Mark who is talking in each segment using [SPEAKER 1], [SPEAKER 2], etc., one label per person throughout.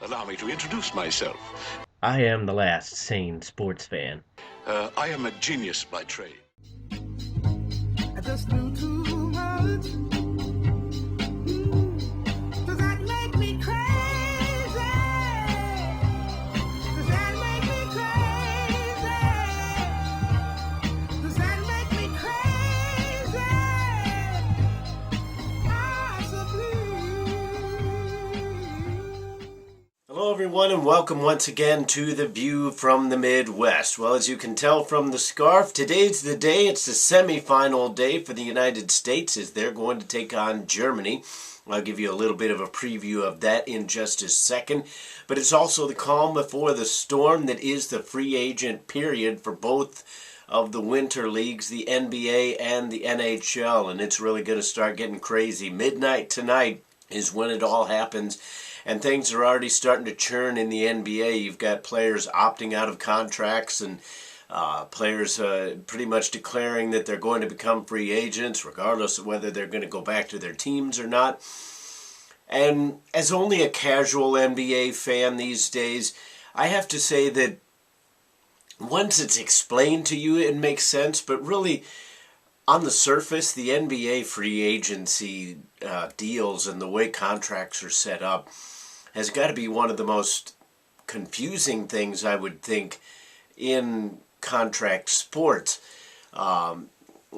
[SPEAKER 1] Allow me to introduce myself.
[SPEAKER 2] I am the last sane sports fan.
[SPEAKER 1] I am a genius by trade.
[SPEAKER 3] I just knew too much. Does that make me crazy? Does that make me crazy? Does that make me crazy? Possibly.
[SPEAKER 4] Hello everyone and welcome once again to The View from the Midwest. Well, as you can tell from the scarf, today's the day. It's the semifinal day for the United States as they're going to take on Germany. I'll give you a little bit of a preview of that in just a second. But it's also the calm before the storm that is the free agent period for both of the winter leagues, the NBA and the NHL. And it's really going to start getting crazy. Midnight tonight is when it all happens. And things are already starting to churn in the NBA. You've got players opting out of contracts and players pretty much declaring that they're going to become free agents, regardless of whether they're going to go back to their teams or not. And as only a casual NBA fan these days, I have to say that once it's explained to you, it makes sense. But really, on the surface, the NBA free agency deals and the way contracts are set up has got to be one of the most confusing things, I would think, in contract sports.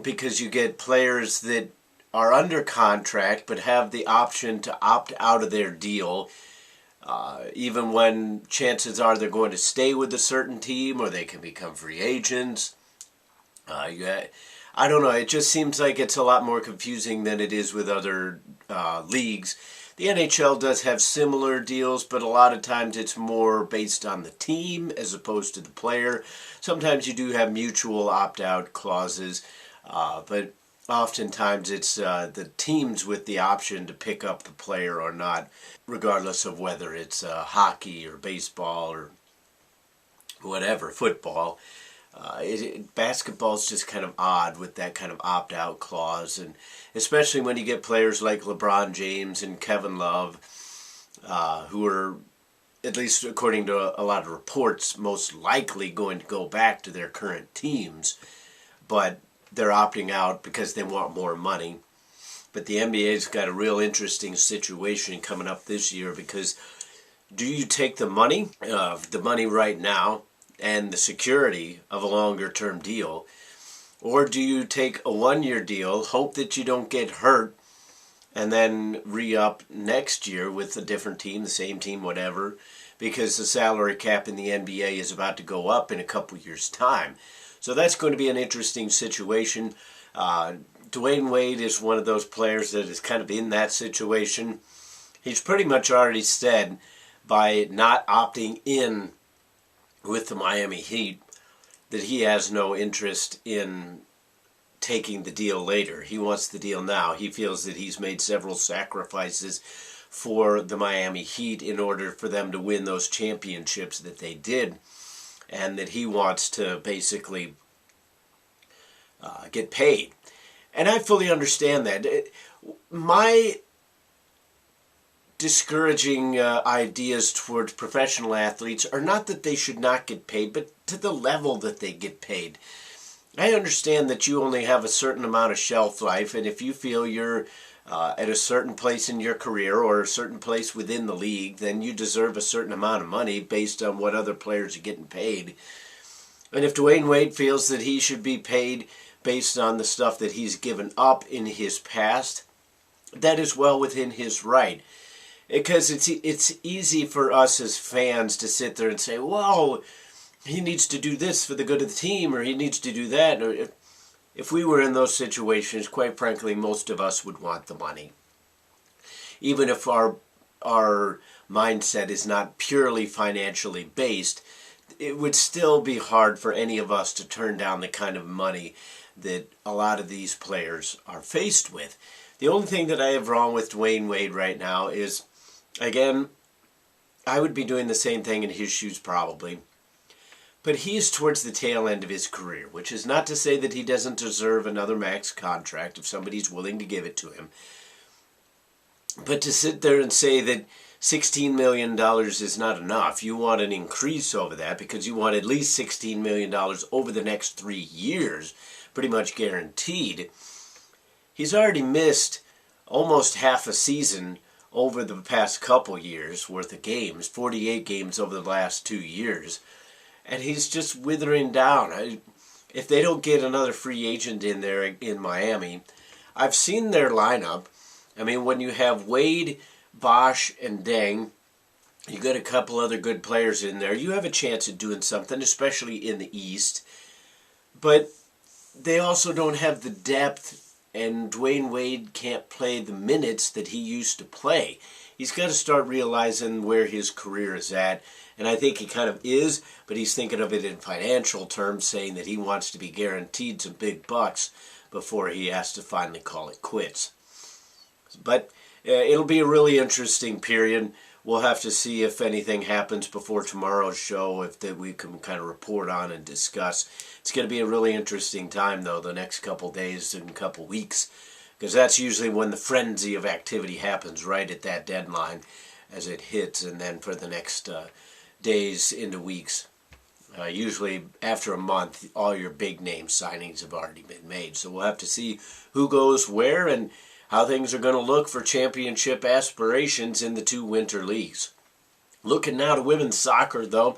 [SPEAKER 4] Because you get players that are under contract but have the option to opt out of their deal, even when chances are they're going to stay with a certain team or they can become free agents. I don't know, it just seems like it's a lot more confusing than it is with other leagues. The NHL does have similar deals, but a lot of times it's more based on the team as opposed to the player. Sometimes you do have mutual opt-out clauses, but oftentimes it's the teams with the option to pick up the player or not, regardless of whether it's hockey or baseball or whatever, football. Basketball is just kind of odd with that kind of opt-out clause, and especially when you get players like LeBron James and Kevin Love, who are, at least according to a lot of reports, most likely going to go back to their current teams, but they're opting out because they want more money. But the NBA's got a real interesting situation coming up this year, because do you take the money right now and the security of a longer-term deal, or do you take a one-year deal, hope that you don't get hurt, and then re-up next year with a different team, the same team, whatever, because the salary cap in the NBA is about to go up in a couple years' time. So that's going to be an interesting situation. Dwayne Wade is one of those players that is kind of in that situation. He's pretty much already said, by not opting in with the Miami Heat, that he has no interest in taking the deal later. He wants the deal now. He feels that he's made several sacrifices for the Miami Heat in order for them to win those championships that they did, and that he wants to basically get paid. And I fully understand that. My discouraging ideas towards professional athletes are not that they should not get paid, but to the level that they get paid. I understand that you only have a certain amount of shelf life, and if you feel you're at a certain place in your career or a certain place within the league, then you deserve a certain amount of money based on what other players are getting paid. And if Dwayne Wade feels that he should be paid based on the stuff that he's given up in his past, that is well within his right. Because it's easy for us as fans to sit there and say, well, he needs to do this for the good of the team, or he needs to do that. Or if we were in those situations, quite frankly, most of us would want the money. Even if our mindset is not purely financially based, it would still be hard for any of us to turn down the kind of money that a lot of these players are faced with. The only thing that I have wrong with Dwayne Wade right now is, again, I would be doing the same thing in his shoes probably, but he's towards the tail end of his career, which is not to say that he doesn't deserve another max contract if somebody's willing to give it to him. But to sit there and say that $16 million is not enough. You want an increase over that because you want at least $16 million over the next 3 years, pretty much guaranteed. He's already missed almost half a season over the past couple years worth of games, 48 games over the last 2 years, and he's just withering down. If they don't get another free agent in there in Miami, I've seen their lineup. I mean, when you have Wade, Bosch, and Deng, you got a couple other good players in there, you have a chance at doing something, especially in the East. But they also don't have the depth, and Dwayne Wade can't play the minutes that he used to play. He's got to start realizing where his career is at, and I think he kind of is, but he's thinking of it in financial terms, saying that he wants to be guaranteed some big bucks before he has to finally call it quits. But it'll be a really interesting period. We'll have to see if anything happens before tomorrow's show, if that we can kind of report on and discuss. It's going to be a really interesting time, though, the next couple days and couple weeks, because that's usually when the frenzy of activity happens, right at that deadline as it hits, and then for the next days into weeks. Usually after a month, all your big name signings have already been made. So we'll have to see who goes where and how things are going to look for championship aspirations in the two winter leagues. Looking now to women's soccer, though.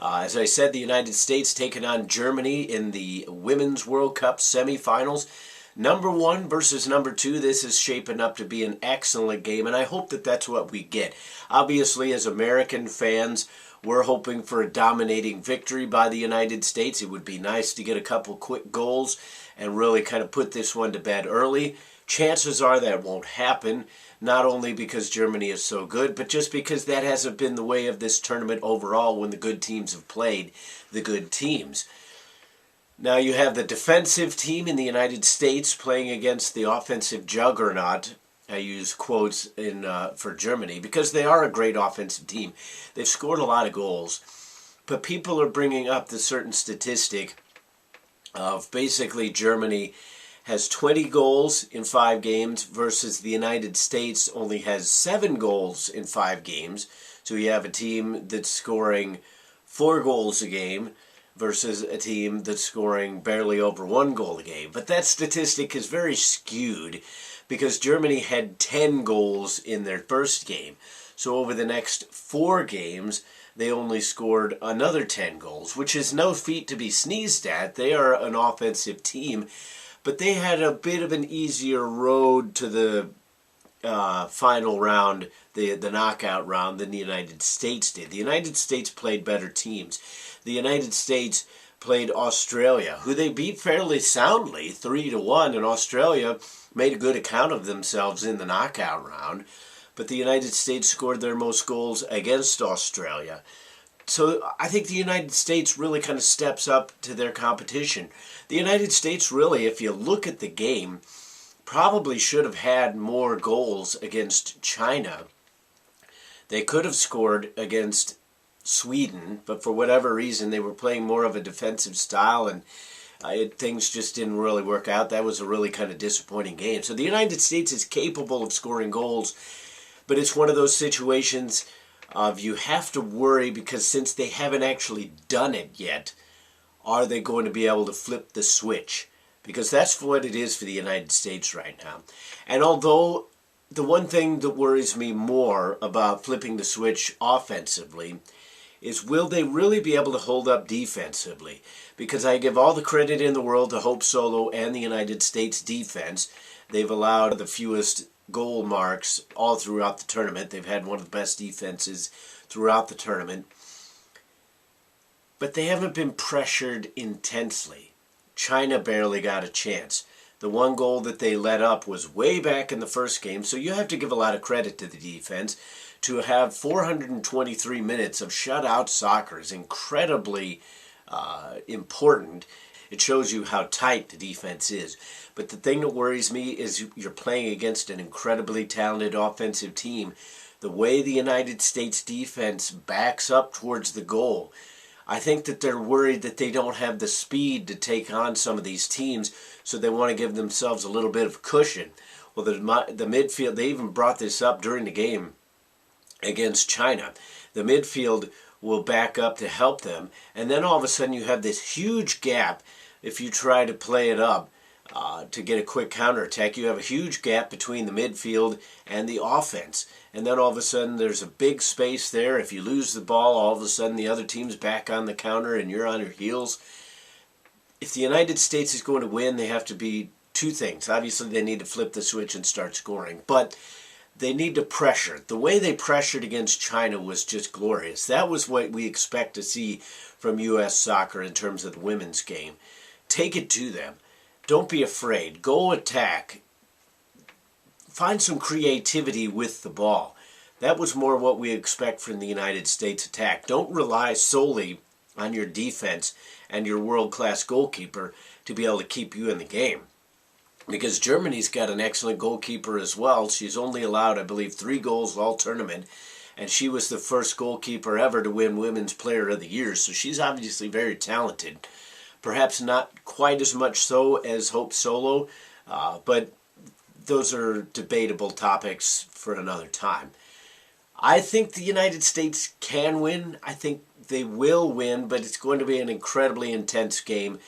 [SPEAKER 4] As I said, the United States taking on Germany in the Women's World Cup semifinals. Number 1 versus number 2. This is shaping up to be an excellent game, and I hope that that's what we get. Obviously, as American fans, we're hoping for a dominating victory by the United States. It would be nice to get a couple quick goals and really kind of put this one to bed early. Chances are that won't happen, not only because Germany is so good, but just because that hasn't been the way of this tournament overall when the good teams have played the good teams. Now you have the defensive team in the United States playing against the offensive juggernaut. I use quotes for Germany because they are a great offensive team. They've scored a lot of goals, but people are bringing up the certain statistic of basically Germany has 20 goals in 5 games versus the United States only has 7 goals in 5 games. So you have a team that's scoring 4 goals a game versus a team that's scoring barely over 1 goal a game. But that statistic is very skewed because Germany had 10 goals in their first game. So over the next 4 games, they only scored another 10 goals, which is no feat to be sneezed at. They are an offensive team, but they had a bit of an easier road to the final round, the knockout round, than the United States did. The United States played better teams. The United States played Australia, who they beat fairly soundly, 3-1, and Australia made a good account of themselves in the knockout round. But the United States scored their most goals against Australia. So I think the United States really kind of steps up to their competition. The United States really, if you look at the game, probably should have had more goals against China. They could have scored against Sweden, but for whatever reason they were playing more of a defensive style, and things just didn't really work out. That was a really kind of disappointing game. So the United States is capable of scoring goals, but it's one of those situations of you have to worry because since they haven't actually done it yet, are they going to be able to flip the switch? Because that's what it is for the United States right now. And although the one thing that worries me more about flipping the switch offensively is will they really be able to hold up defensively? Because I give all the credit in the world to Hope Solo and the United States defense. They've allowed the fewest goal marks all throughout the tournament. They've had one of the best defenses throughout the tournament. But they haven't been pressured intensely. China barely got a chance. The one goal that they let up was way back in the first game, so you have to give a lot of credit to the defense. To have 423 minutes of shutout soccer is incredibly important. It shows you how tight the defense is. But the thing that worries me is you're playing against an incredibly talented offensive team. The way the United States defense backs up towards the goal, I think that they're worried that they don't have the speed to take on some of these teams, so they want to give themselves a little bit of cushion. Well, the midfield, they even brought this up during the game. against China. The midfield will back up to help them, and then all of a sudden you have this huge gap. If you try to play it up to get a quick counterattack, you have a huge gap between the midfield and the offense, and then all of a sudden there's a big space there. If you lose the ball, all of a sudden the other team's back on the counter and you're on your heels. If the United States is going to win, they have to be two things. Obviously, they need to flip the switch and start scoring, but they need to pressure. The way they pressured against China was just glorious. That was what we expect to see from U.S. soccer in terms of the women's game. Take it to them. Don't be afraid. Go attack. Find some creativity with the ball. That was more what we expect from the United States attack. Don't rely solely on your defense and your world-class goalkeeper to be able to keep you in the game. Because Germany's got an excellent goalkeeper as well. She's only allowed, I believe, 3 goals all tournament, and she was the first goalkeeper ever to win Women's Player of the Year, so she's obviously very talented. Perhaps not quite as much so as Hope Solo, but those are debatable topics for another time. I think the United States can win. I think they will win, but it's going to be an incredibly intense game.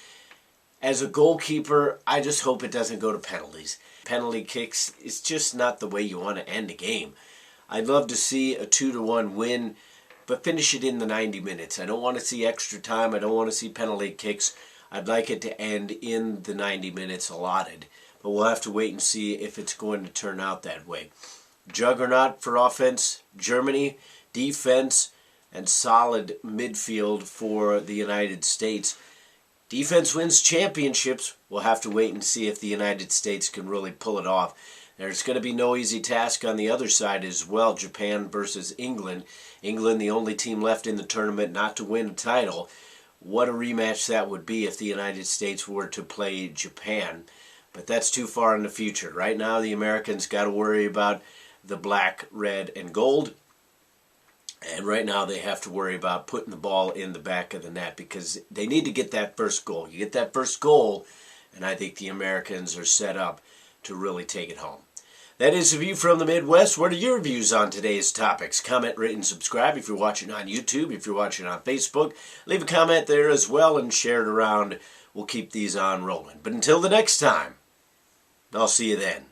[SPEAKER 4] As a goalkeeper, I just hope it doesn't go to penalties. Penalty kicks is just not the way you want to end a game. I'd love to see a 2-1 win, but finish it in the 90 minutes. I don't want to see extra time. I don't want to see penalty kicks. I'd like it to end in the 90 minutes allotted. But we'll have to wait and see if it's going to turn out that way. Juggernaut for offense, Germany. Defense and solid midfield for the United States. Defense wins championships. We'll have to wait and see if the United States can really pull it off. There's going to be no easy task on the other side as well. Japan versus England. England, the only team left in the tournament not to win a title. What a rematch that would be if the United States were to play Japan. But that's too far in the future. Right now, the Americans got to worry about the black, red, and gold. And right now they have to worry about putting the ball in the back of the net because they need to get that first goal. You get that first goal, and I think the Americans are set up to really take it home. That is a view from the Midwest. What are your views on today's topics? Comment, rate, and subscribe if you're watching on YouTube. If you're watching on Facebook, leave a comment there as well and share it around. We'll keep these on rolling. But until the next time, I'll see you then.